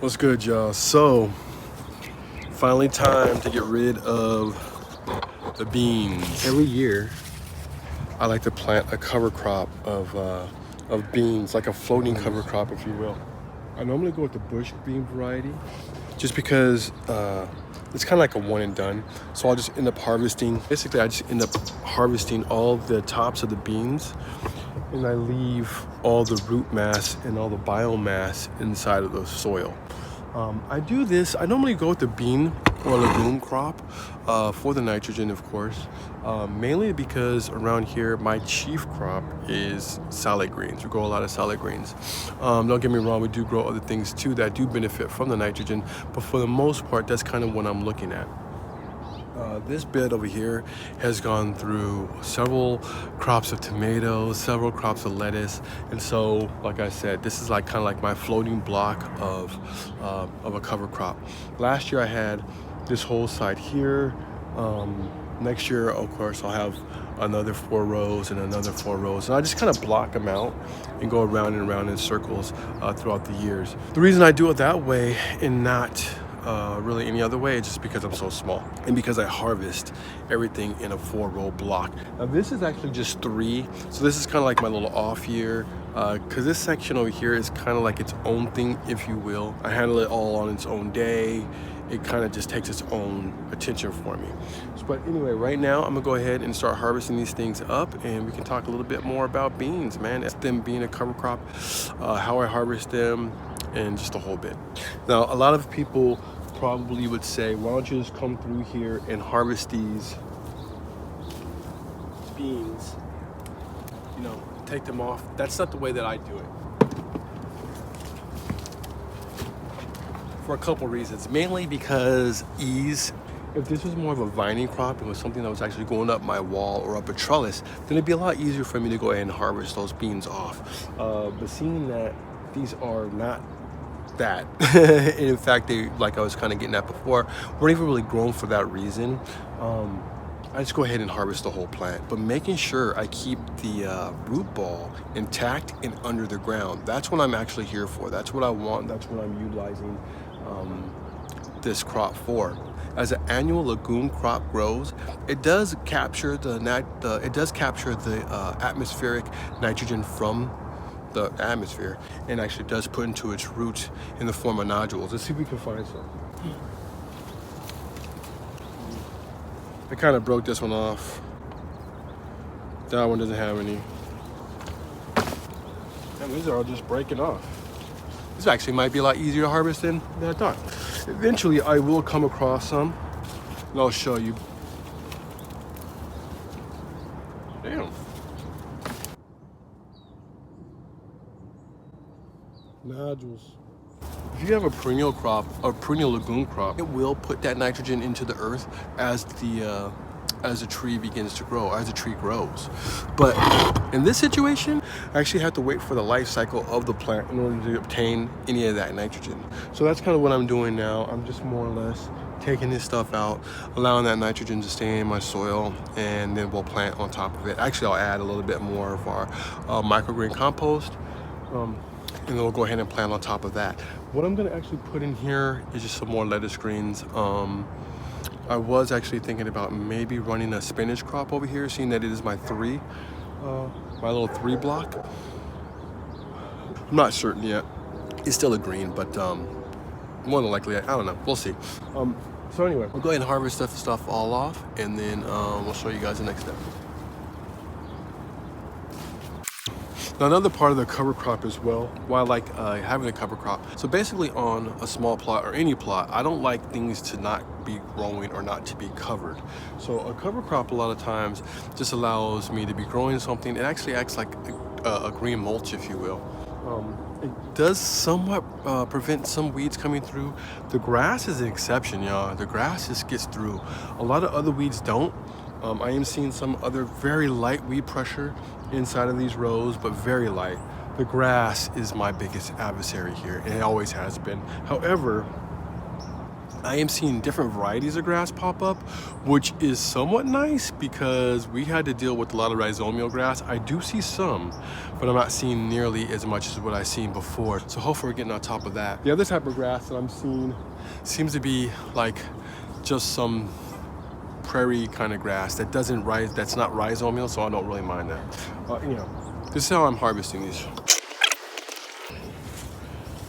What's good, y'all? So, finally time to get rid of the beans. Every year, I like to plant a cover crop of beans, like a floating cover crop, if you will. I normally go with the bush bean variety, just because it's kind of like a one and done. So I'll just end up harvesting. Basically, I just end up harvesting all the tops of the beans, and I leave all the root mass and all the biomass inside of the soil. I do this, I normally go with the bean or legume crop for the nitrogen, of course, mainly because around here my chief crop is salad greens. We grow a lot of salad greens. Don't get me wrong, we do grow other things too that do benefit from the nitrogen, but for the most part, that's kind of what I'm looking at. This bed over here has gone through several crops of tomatoes, several crops of lettuce, and so, like I said, this is like kind of like my floating block of a cover crop. Last year I had this whole side here. Next year, of course, I'll have another 4 rows and another 4 rows, and I just kind of block them out and go around and around in circles throughout the years. The reason I do it that way and not really any other way, just because I'm so small and because I harvest everything in a 4-row block. Now this is actually just 3, so this is kind of like my little off year, because this section over here is kind of like its own thing, if you will. I handle it all on its own day. It kind of just takes its own attention for me. But anyway, right now I'm gonna go ahead and start harvesting these things up, and we can talk a little bit more about beans, man. It's them being a cover crop, how I harvest them, and just a whole bit. Now, a lot of people probably would say, why don't you just come through here and harvest these beans, you know, take them off. That's not the way that I do it. For a couple reasons, mainly because ease. If this was more of a vining crop, it was something that was actually going up my wall or up a trellis, then it'd be a lot easier for me to go ahead and harvest those beans off. But seeing that these are not that, and in fact, they, like I was kind of getting at before, weren't even really grown for that reason, I just go ahead and harvest the whole plant, but making sure I keep the root ball intact and under the ground. That's what I'm actually here for. That's what I want. That's what I'm utilizing this crop for. As an annual legume crop grows, it does capture the atmospheric nitrogen from the atmosphere, and actually does put into its roots in the form of nodules. Let's see if we can find some. I kind of broke this one off. That one doesn't have any. And these are all just breaking off. This actually might be a lot easier to harvest than I thought. Eventually, I will come across some, and I'll show you. Damn. Nodules. If you have a perennial crop, a perennial legume crop, it will put that nitrogen into the earth as the tree begins to grow, as the tree grows. But in this situation, I actually have to wait for the life cycle of the plant in order to obtain any of that nitrogen. So that's kind of what I'm doing now. I'm just more or less taking this stuff out, allowing that nitrogen to stay in my soil, and then we'll plant on top of it. Actually, I'll add a little bit more of our microgreen compost, and then we'll go ahead and plant on top of that. What I'm gonna actually put in here is just some more lettuce greens. I was actually thinking about maybe running a spinach crop over here, seeing that it is my my little 3 block. I'm not certain yet. It's still a green, but more than likely, I don't know. We'll see. So anyway, we'll go ahead and harvest that stuff all off, and then we'll show you guys the next step. Now, another part of the cover crop as well, why I like having a cover crop. So basically on a small plot or any plot, I don't like things to not be growing or not to be covered. So a cover crop a lot of times just allows me to be growing something. It actually acts like a green mulch, if you will. It does somewhat prevent some weeds coming through. The grass is an exception, y'all. The grass just gets through. A lot of other weeds don't. I am seeing some other very light weed pressure inside of these rows, but very light. The grass is my biggest adversary here, and it always has been. However, I am seeing different varieties of grass pop up, which is somewhat nice because we had to deal with a lot of rhizomial grass. I do see some, but I'm not seeing nearly as much as what I've seen before. So hopefully we're getting on top of that. The other type of grass that I'm seeing seems to be like just some prairie kind of grass that doesn't rise, that's not rhizomial, so I don't really mind that. You know, this is how I'm harvesting these.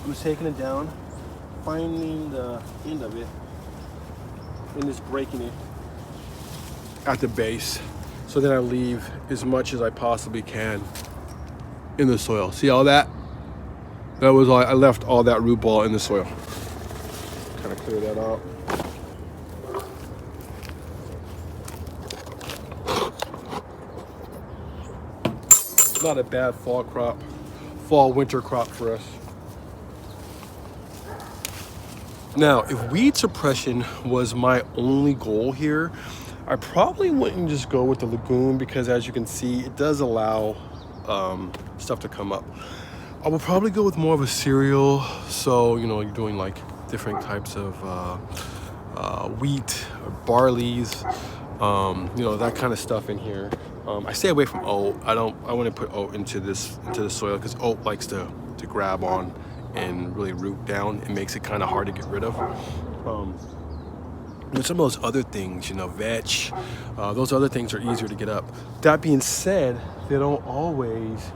I'm just taking it down, finding the end of it, and just breaking it at the base. So then I leave as much as I possibly can in the soil. See all that? That was all, I left all that root ball in the soil. Kind of clear that out. Not a bad fall crop, winter crop for us. Now, if weed suppression was my only goal here, I probably wouldn't just go with the legume because as you can see, it does allow stuff to come up. I would probably go with more of a cereal. So, you know, you're doing like different types of wheat, barleys, you know, that kind of stuff in here. I stay away from oat. I wouldn't put oat into the soil because oat likes to grab on and really root down. It makes it kind of hard to get rid of. And some of those other things, you know, vetch, those other things are easier to get up. That being said, they don't always,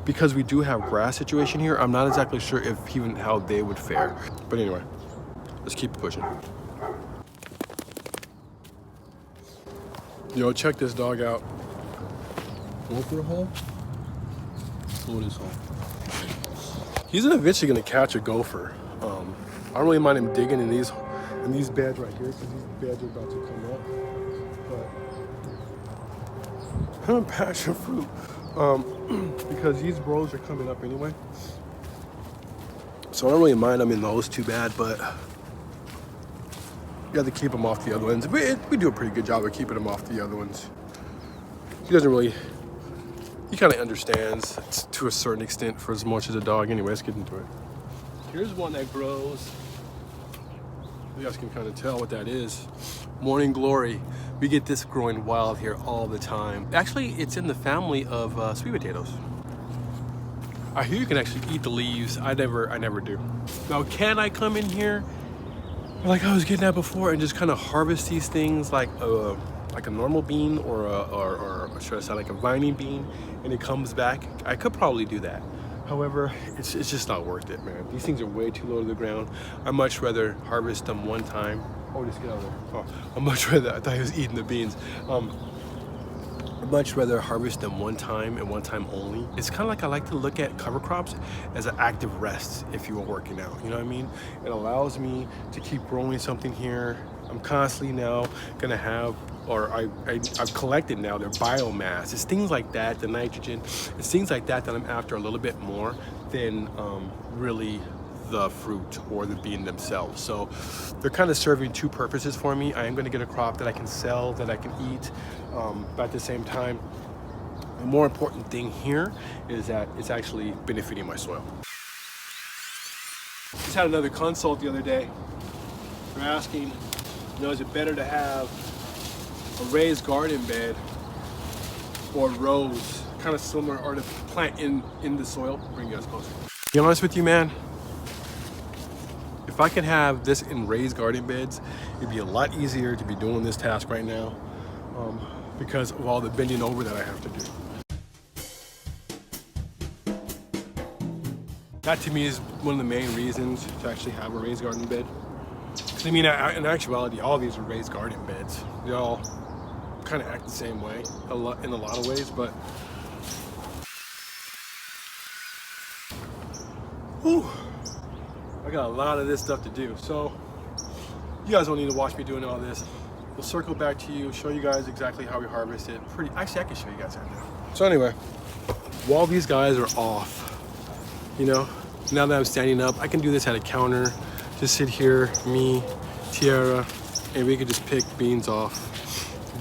because we do have grass situation here, I'm not exactly sure if even how they would fare. But anyway, let's keep pushing. Yo, check this dog out. Go for a hole? Go this hole. He's eventually gonna catch a gopher. I don't really mind him digging in these beds right here because these beds are about to come up. But I'm passion fruit because these rows are coming up anyway. So I don't really mind them in those too bad, but you have to keep them off the other ones. We do a pretty good job of keeping them off the other ones. He doesn't really. He kind of understands to a certain extent for as much as a dog. Anyway, let's get into it. Here's one that grows. You guys can kind of tell what that is. Morning Glory. We get this growing wild here all the time. Actually, it's in the family of sweet potatoes. I hear you can actually eat the leaves. I never do. Now, can I come in here like I was getting at before and just kind of harvest these things like a normal bean or should I say like a vining bean, and it comes back? I could probably do that. However, it's just not worth it, man. These things are way too low to the ground. I'd much rather harvest them one time. Oh, just get out of there. Oh, I'd much rather, I thought he was eating the beans. I'd much rather harvest them one time and one time only. It's kind of like I like to look at cover crops as an active rest if you were working out, you know what I mean? It allows me to keep growing something here. I'm constantly now gonna have, or I've collected now their biomass. It's things like that, the nitrogen, it's things like that I'm after a little bit more than really the fruit or the bean themselves. So they're kind of serving two purposes for me. I am gonna get a crop that I can sell, that I can eat, but at the same time, the more important thing here is that it's actually benefiting my soil. Just had another consult the other day. They're asking, you know, is it better to have a raised garden bed or rows, kind of similar, or to plant in the soil? Bring you guys closer. To be honest with you, man, if I could have this in raised garden beds, it'd be a lot easier to be doing this task right now because of all the bending over that I have to do. That to me is one of the main reasons to actually have a raised garden bed. I mean, in actuality, all these are raised garden beds. They all kind of act the same way in a lot of ways, but whew, I got a lot of this stuff to do. So you guys don't need to watch me doing all this. We'll circle back to you, show you guys exactly how we harvest it. Actually, I can show you guys right now. So anyway, while these guys are off, you know, now that I'm standing up, I can do this at a counter. Just sit here, me, Tiara, and we could just pick beans off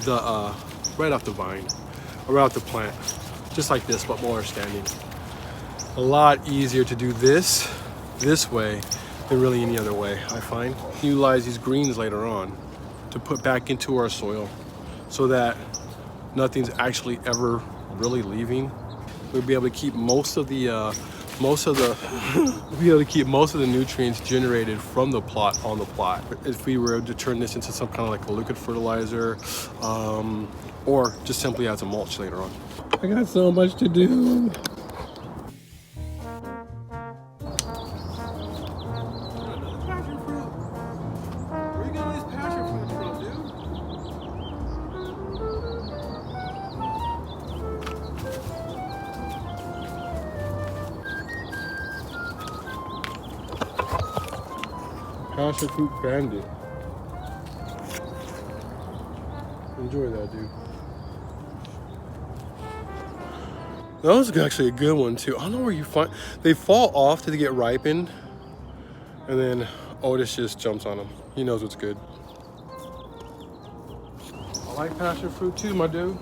the right off the vine, or right off the plant, just like this, but more standing. A lot easier to do this way than really any other way, I find. Utilize these greens later on to put back into our soil so that nothing's actually ever really leaving. We'll be able to keep most of the we'll be able to keep most of the nutrients generated from the plot on the plot. If we were to turn this into some kind of like a liquid fertilizer, or just simply as a mulch later on. I got so much to do. Passion fruit. Where you getting all these passion fruits from, dude? Passion fruit bandit. Enjoy that, dude. That was actually a good one too. I don't know where you find, they fall off till they get ripened, and then Otis just jumps on them. He knows what's good. I like passion fruit too, my dude.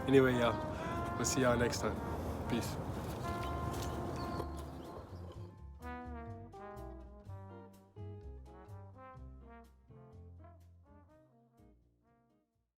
Anyway, y'all, we'll see y'all next time. Peace.